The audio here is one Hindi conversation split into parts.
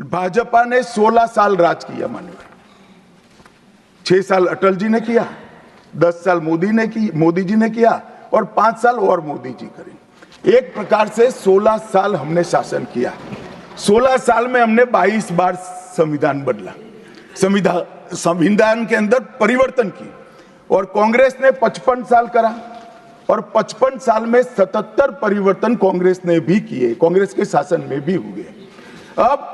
भाजपा ने 16 साल राज किया मान्यवर। 6 साल अटल जी ने किया, 10 साल मोदी जी ने किया और 5 साल और मोदी जी करेंगे। एक प्रकार से 16 साल हमने शासन किया। 16 साल में हमने 22 बार संविधान बदला, संविधान के अंदर परिवर्तन की। और कांग्रेस ने 55 साल करा और 55 साल में 77 परिवर्तन कांग्रेस ने भी किए, कांग्रेस के शासन में भी हुए। अब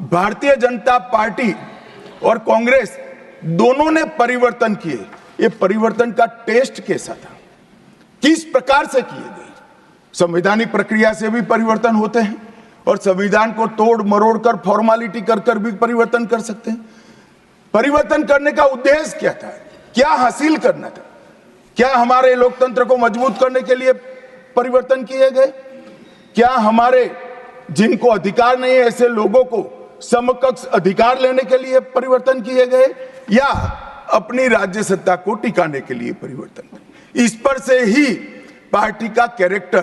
भारतीय जनता पार्टी और कांग्रेस दोनों ने परिवर्तन किए। ये परिवर्तन का टेस्ट कैसा था, किस प्रकार से किए गए? संवैधानिक प्रक्रिया से भी परिवर्तन होते हैं और संविधान को तोड़ मरोड़ कर फॉर्मेलिटी कर भी परिवर्तन कर सकते हैं। परिवर्तन करने का उद्देश्य क्या था, क्या हासिल करना था? क्या हमारे लोकतंत्र को मजबूत करने के लिए परिवर्तन किए गए? क्या हमारे जिनको अधिकार नहीं है ऐसे लोगों को समकक्ष अधिकार लेने के लिए परिवर्तन किए गए, या अपनी राज्य सत्ता को टिकाने के लिए परिवर्तन? इस पर से ही पार्टी का कैरेक्टर,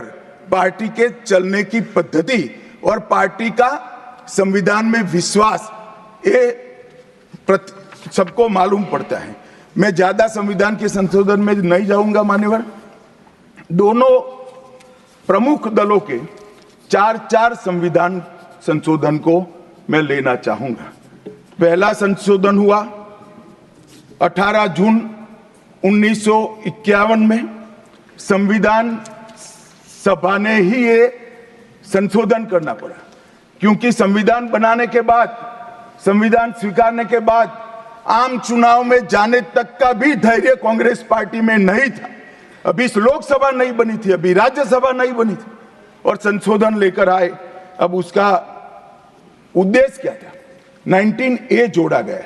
पार्टी के चलने की पद्धति और पार्टी का संविधान में विश्वास ये सबको मालूम पड़ता है। मैं ज्यादा संविधान के संशोधन में नहीं जाऊंगा मान्यवर। दोनों प्रमुख दलों के 4 संविधान संशोधन को मैं लेना चाहूंगा। पहला संशोधन हुआ 18 जून 1951 में। संविधान सभा ने ही ये संशोधन करना पड़ा, क्योंकि संविधान बनाने के बाद, संविधान स्वीकारने के बाद आम चुनाव में जाने तक का भी धैर्य कांग्रेस पार्टी में नहीं था। अभी लोकसभा नहीं बनी थी, अभी राज्यसभा नहीं बनी थी और संशोधन लेकर आए। अब उसका उद्देश्य क्या था? 19A जोड़ा गया।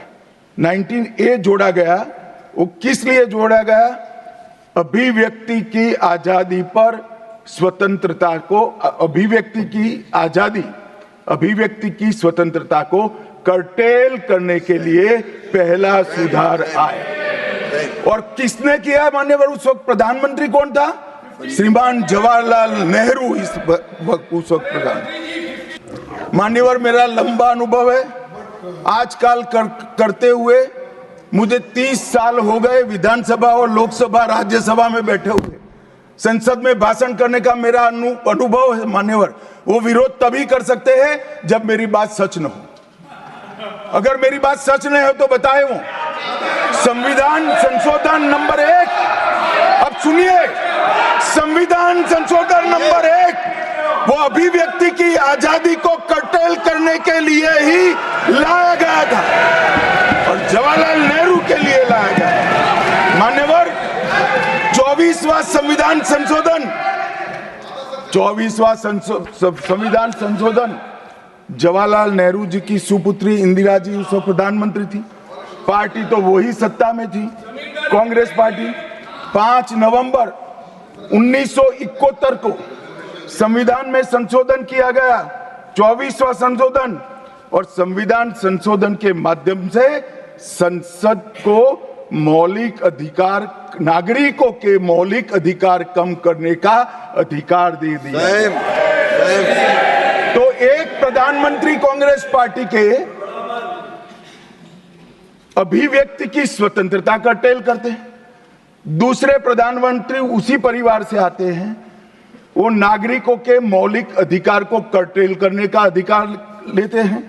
19A जोड़ा गया, वो किस लिए जोड़ा गया? अभिव्यक्ति की आजादी पर स्वतंत्रता को, अभिव्यक्ति की आजादी, अभिव्यक्ति की स्वतंत्रता को कर्टेल करने के लिए पहला सुधार आया। और किसने किया मान्यवर? उस वक्त प्रधानमंत्री कौन था? श्रीमान जवाहरलाल नेहरू उस वक्त प्रधान। मान्यवर, मेरा लंबा अनुभव है आजकल करते हुए। मुझे 30 साल हो गए विधानसभा और लोकसभा राज्यसभा में बैठे हुए। संसद में भाषण करने का मेरा अनुभव है मान्यवर। वो विरोध तभी कर सकते हैं जब मेरी बात सच न हो। अगर मेरी बात सच नहीं हो तो बताए वो संविधान संशोधन नंबर 1, अब सुनिए, संविधान संशोधन नंबर 1 वो अभिव्यक्ति की आजादी को कर्टेल करने के लिए ही लाया गया था और जवाहरलाल नेहरू के लिए लाया गया। मान्यवर, 24वां संविधान संशोधन, 24वां संविधान संशोधन जवाहरलाल नेहरू जी की सुपुत्री इंदिरा जी उस वक्त प्रधानमंत्री थी। पार्टी तो वही सत्ता में थी, कांग्रेस पार्टी। 5 नवंबर 1971 को संविधान में संशोधन किया गया, 24वां संशोधन। और संविधान संशोधन के माध्यम से संसद को मौलिक अधिकार, नागरिकों के मौलिक अधिकार कम करने का अधिकार दे दिया। तो एक प्रधानमंत्री कांग्रेस पार्टी के अभिव्यक्ति की स्वतंत्रता का टेल करते हैं, दूसरे प्रधानमंत्री उसी परिवार से आते हैं, वो नागरिकों के मौलिक अधिकार को कर्टेल करने का अधिकार लेते हैं।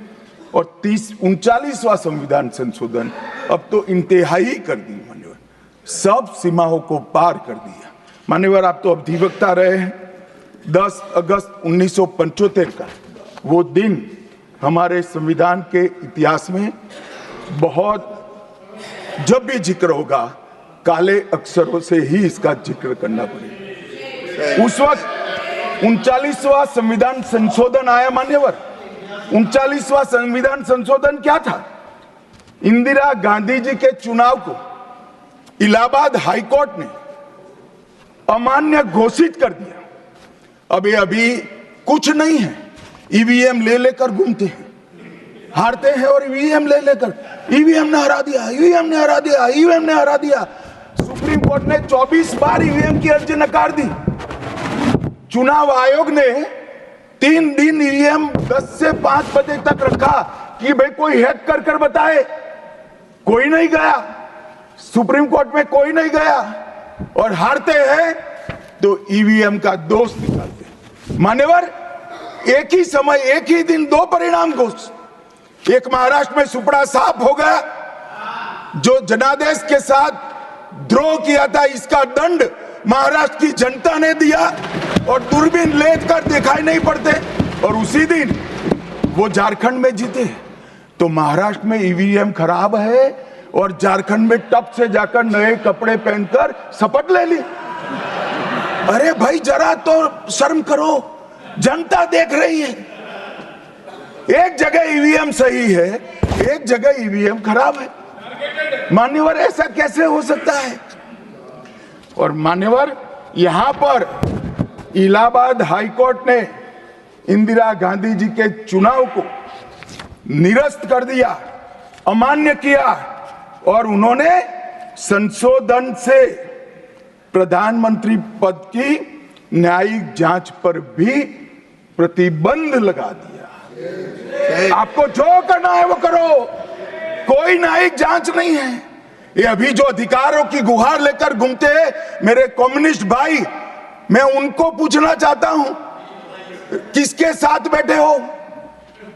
और 39वां संविधान संशोधन अब तो इंतहाई कर दी मान्यवर, सब सीमाओं को पार कर दिया। मान्यवर, आप तो अधिवक्ता रहे हैं। 10 अगस्त 1975 का वो दिन हमारे संविधान के इतिहास में बहुत, जब भी जिक्र होगा काले अक्षरों से ही इसका जिक्र करना पड़ेगा। उस वक्त 39वां संविधान संशोधन आया मान्यवर। 39वां संविधान संशोधन क्या था? इंदिरा गांधी जी के चुनाव को इलाहाबाद हाईकोर्ट ने अमान्य घोषित कर दिया। अब ये अभी कुछ नहीं है, ईवीएम ले लेकर घूमते हैं, हारते हैं और ईवीएम ले लेकर, ईवीएम ने हरा दिया, ईवीएम ने हरा दिया, ईवीएम ने हरा दिया। सुप्रीम कोर्ट ने 24 बार ईवीएम की अर्जी नकार दी। चुनाव आयोग ने 3 दिन ईवीएम 10 से 5 बजे तक रखा कि भाई कोई हैक कर बताए। कोई नहीं गया, सुप्रीम कोर्ट में कोई नहीं गया, और हारते हैं तो ईवीएम का दोष निकालते। मान्यवर, एक ही समय, एक ही दिन 2 परिणाम घोषित। एक महाराष्ट्र में सुपड़ा साफ हो गया, जो जनादेश के साथ द्रोह किया था, इसका दंड महाराष्ट्र की जनता ने दिया, और दूरबीन लेकर दिखाई नहीं पड़ते, और उसी दिन वो झारखंड में जीते। तो महाराष्ट्र में ईवीएम खराब है और झारखंड में टप से जाकर नए कपड़े पहनकर शपथ ले ली। अरे भाई, जरा तो शर्म करो, जनता देख रही है। एक जगह ईवीएम सही है, एक जगह ईवीएम खराब है। मान्यवर, ऐसा कैसे हो सकता है? और मान्यवर, यहां पर इलाहाबाद हाईकोर्ट ने इंदिरा गांधी जी के चुनाव को निरस्त कर दिया, अमान्य किया, और उन्होंने संशोधन से प्रधानमंत्री पद की न्यायिक जांच पर भी प्रतिबंध लगा दिया। आपको जो करना है वो करो, कोई न्यायिक जांच नहीं है। ये अभी जो अधिकारों की गुहार लेकर घूमते हैं मेरे कम्युनिस्ट भाई, मैं उनको पूछना चाहता हूं, किसके साथ बैठे हो?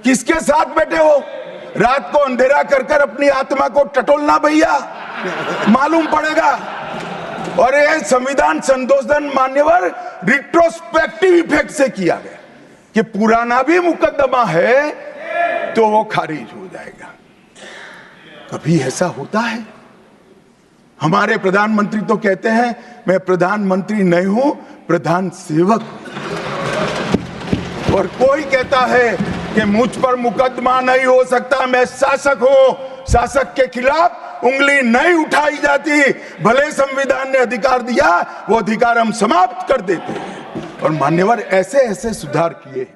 किसके साथ बैठे हो? रात को अंधेरा कर अपनी आत्मा को टटोलना भैया, मालूम पड़ेगा। और ये संविधान संशोधन मान्यवर रिट्रोस्पेक्टिव इफेक्ट से किया गया कि पुराना भी मुकदमा है तो वो खारिज हो जाएगा। कभी ऐसा होता है? हमारे प्रधानमंत्री तो कहते हैं मैं प्रधानमंत्री नहीं हूं, प्रधान सेवक। और कोई कहता है कि मुझ पर मुकदमा नहीं हो सकता, मैं शासक हूं, शासक के खिलाफ उंगली नहीं उठाई जाती। भले संविधान ने अधिकार दिया, वो अधिकार हम समाप्त कर देते हैं। और मान्यवर, ऐसे ऐसे सुधार किए।